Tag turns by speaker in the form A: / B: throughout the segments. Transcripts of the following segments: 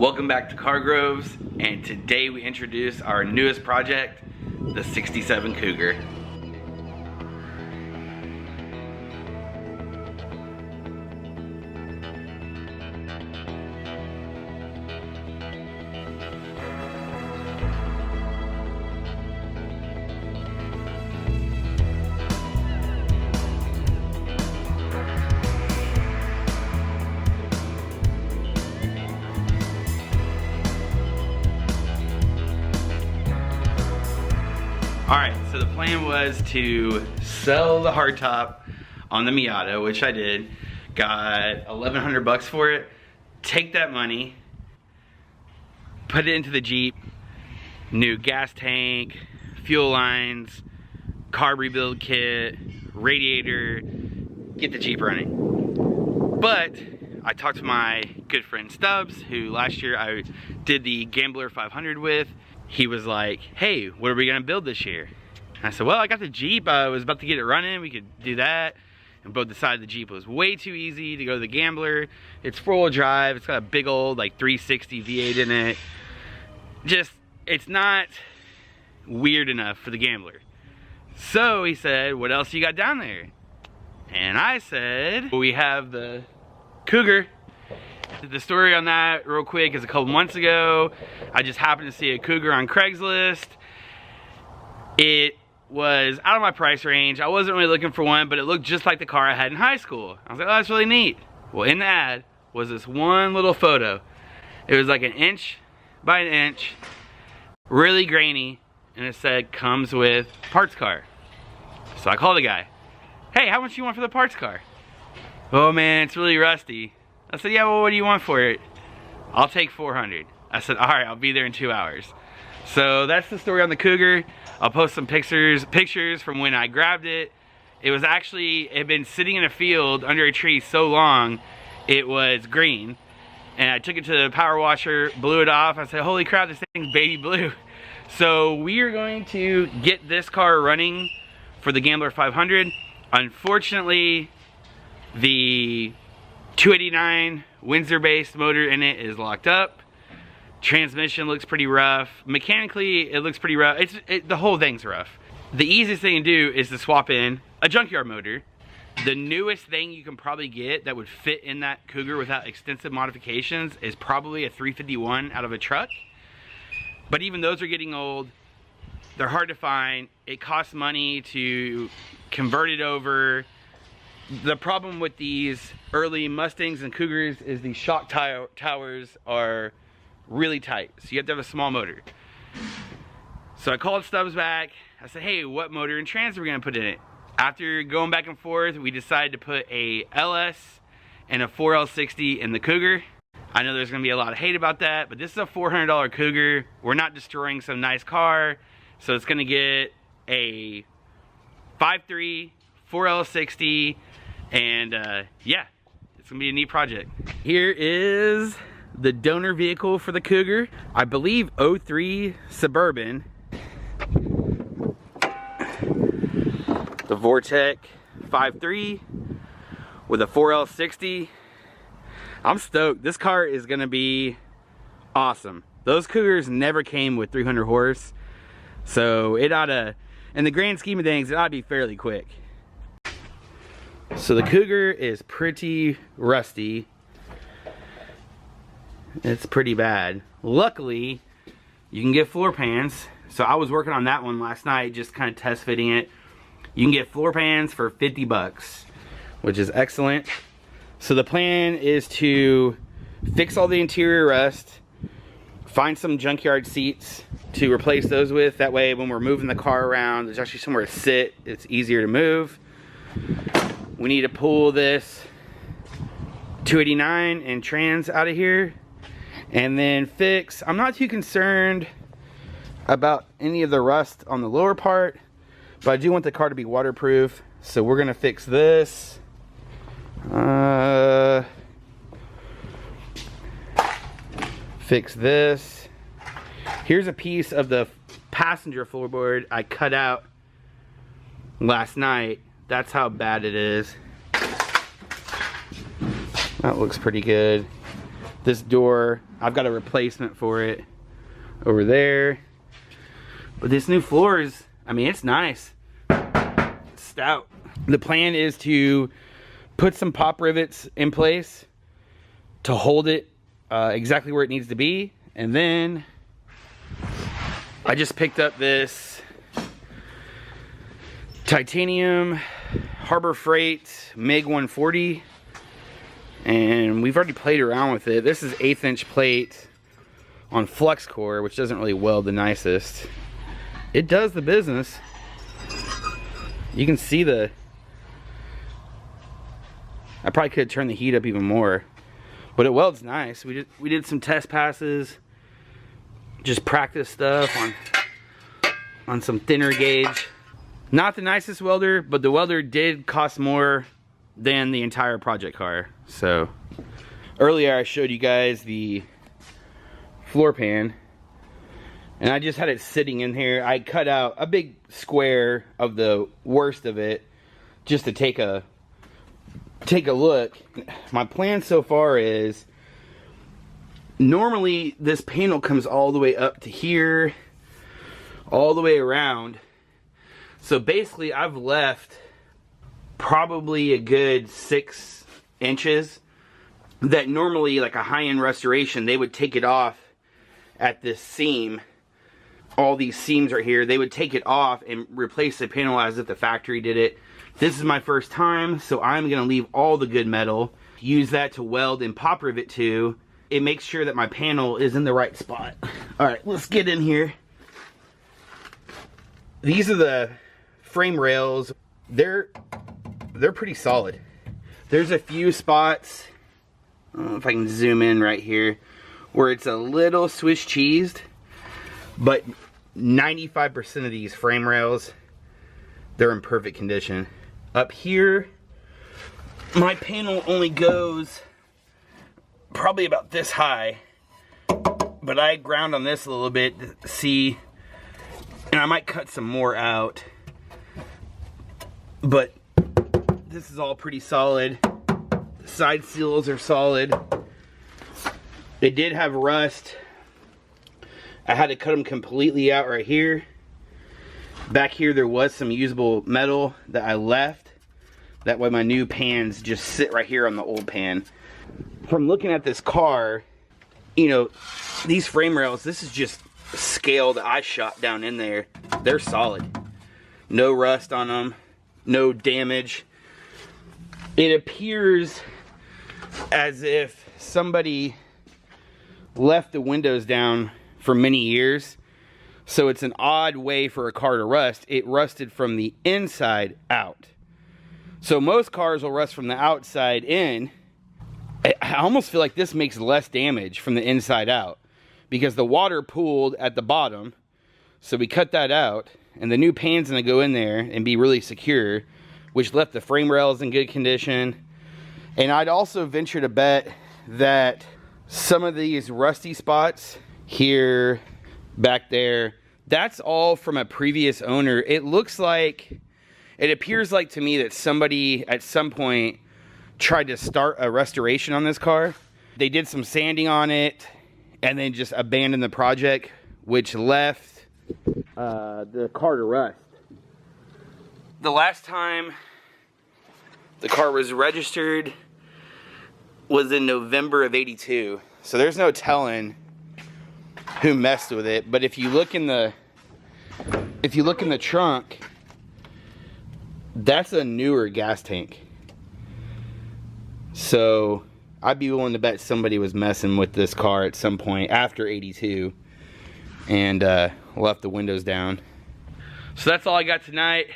A: Welcome back to Car Groves, and today we introduce our newest project, the 67 Cougar. Alright, so the plan was to sell the hardtop on the Miata, which I did. Got 1,100 bucks for it. Take that money, put it into the Jeep, new gas tank, fuel lines, carb rebuild kit, radiator, get the Jeep running. But I talked to my good friend Stubbs, who last year I did the Gambler 500 with. He was like, hey, what are we gonna build this year? And I said, well, I got the Jeep. I was about to get it running. We could do that. And both decided the Jeep was way too easy to go to the Gambler. It's 4-wheel drive. It's got a big old like 360 V8 in it. Just, it's not weird enough for the Gambler. So he said, what else you got down there? And I said, well, we have the Cougar. The story on that real quick is a couple months ago, I just happened to see a Cougar on Craigslist. It was out of my price range. I wasn't really looking for one, but it looked just like the car I had in high school. I was like, oh, that's really neat. Well, in the ad was this one little photo. It was like 1 inch by 1 inch, really grainy, and it said, comes with parts car. So I called the guy. Hey, how much do you want for the parts car? Oh man, it's really rusty. I said, yeah, well, what do you want for it? I'll take 400. I said, all right, I'll be there in 2 hours. So that's the story on the Cougar. I'll post some pictures from when I grabbed it. It had been sitting in a field under a tree so long, it was green. And I took it to the power washer, blew it off. I said, holy crap, this thing's baby blue. So we are going to get this car running for the Gambler 500. Unfortunately, the 289 Windsor-based motor in it is locked up. Transmission looks pretty rough. Mechanically, it looks pretty rough. The whole thing's rough. The easiest thing to do is to swap in a junkyard motor. The newest thing you can probably get that would fit in that Cougar without extensive modifications is probably a 351 out of a truck. But even those are getting old. They're hard to find. It costs money to convert it over. The problem with these early Mustangs and Cougars is the shock towers are really tight. So you have to have a small motor. So I called Stubbs back. I said, hey, what motor and trans are we gonna put in it? After going back and forth, we decided to put a LS and a 4L60 in the Cougar. I know there's gonna be a lot of hate about that, but this is a $400 Cougar. We're not destroying some nice car. So it's gonna get a 5.3 4L60. And yeah, it's gonna be a neat project. Here is the donor vehicle for the Cougar. I believe 03 Suburban. The Vortec 5.3 with a 4L60. I'm stoked. This car is gonna be awesome. Those Cougars never came with 300 horse. So it oughta, in the grand scheme of things, it ought to be fairly quick. So the Cougar is pretty rusty. It's pretty bad. Luckily, you can get floor pans. So I was working on that one last night, just kind of test fitting it. You can get floor pans for 50 bucks, which is excellent. So the plan is to fix all the interior rust, find some junkyard seats to replace those with. That way when we're moving the car around, there's actually somewhere to sit. It's easier to move. We need to pull this 289 and trans out of here and then fix. I'm not too concerned about any of the rust on the lower part, but I do want the car to be waterproof. So we're gonna fix this. Fix this. Here's a piece of the passenger floorboard I cut out last night. That's how bad it is. That looks pretty good. This door, I've got a replacement for it over there. But this new floor is, I mean, it's nice. It's stout. The plan is to put some pop rivets in place to hold it exactly where it needs to be. And then I just picked up this titanium Harbor Freight MiG 140. And we've already played around with it. This is 1/8 inch plate on flux core, which doesn't really weld the nicest. It does the business. You can see I probably could have turned the heat up even more, but it welds nice. We did some test passes, just practice stuff on some thinner gauge. Not the nicest welder, but the welder did cost more than the entire project car. So earlier I showed you guys the floor pan, and I just had it sitting in here. I cut out a big square of the worst of it just to take a look. My plan so far is, normally this panel comes all the way up to here, all the way around. So basically I've left probably a good 6 inches that normally, like a high-end restoration, they would take it off at this seam. All these seams right here, they would take it off and replace the panel as if the factory did it. This is my first time, so I'm gonna leave all the good metal, use that to weld and pop rivet to. It makes sure that my panel is in the right spot. All right, let's get in here. These are the frame rails. They're pretty solid. There's a few spots, I don't know if I can zoom in right here, where it's a little Swiss cheesed, but 95% of these frame rails, they're in perfect condition. Up here, my panel only goes probably about this high, but I ground on this a little bit to see, and I might cut some more out, but this is all pretty solid. The side seals are solid. They did have rust. I had to cut them completely out right here. Back here there was some usable metal that I left. That way my new pans just sit right here on the old pan. From looking at this car, you know, these frame rails, this is just scale that I shot down in there. They're solid. No rust on them, no damage. It appears as if somebody left the windows down for many years. So it's an odd way for a car to rust. It rusted from the inside out. So most cars will rust from the outside in. I almost feel like this makes less damage from the inside out because the water pooled at the bottom. So we cut that out, and the new pan's gonna go in there and be really secure, which left the frame rails in good condition. And I'd also venture to bet that some of these rusty spots here, back there, that's all from a previous owner. It looks like, it appears like to me that somebody at some point tried to start a restoration on this car. They did some sanding on it and then just abandoned the project, which left the car to rust. The last time the car was registered was in November of '82. So there's no telling who messed with it. But if you look in the trunk, that's a newer gas tank. So I'd be willing to bet somebody was messing with this car at some point after '82 and left the windows down. So that's all I got tonight.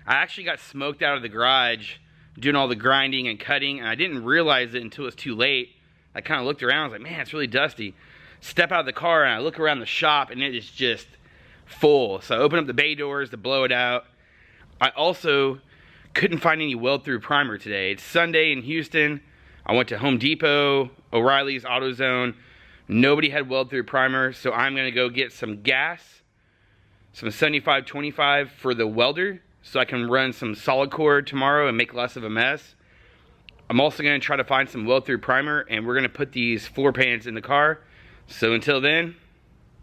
A: I actually got smoked out of the garage doing all the grinding and cutting, and I didn't realize it until it was too late. I kind of looked around, I was like, man, it's really dusty. Step out of the car and I look around the shop and it is just full. So I open up the bay doors to blow it out. I also couldn't find any weld-through primer today. It's Sunday in Houston. I went to Home Depot, O'Reilly's, AutoZone. Nobody had weld-through primer, so I'm gonna go get some gas, some 75-25 for the welder, so I can run some solid core tomorrow and make less of a mess. I'm also going to try to find some weld-through primer, and we're going to put these floor pans in the car. So until then,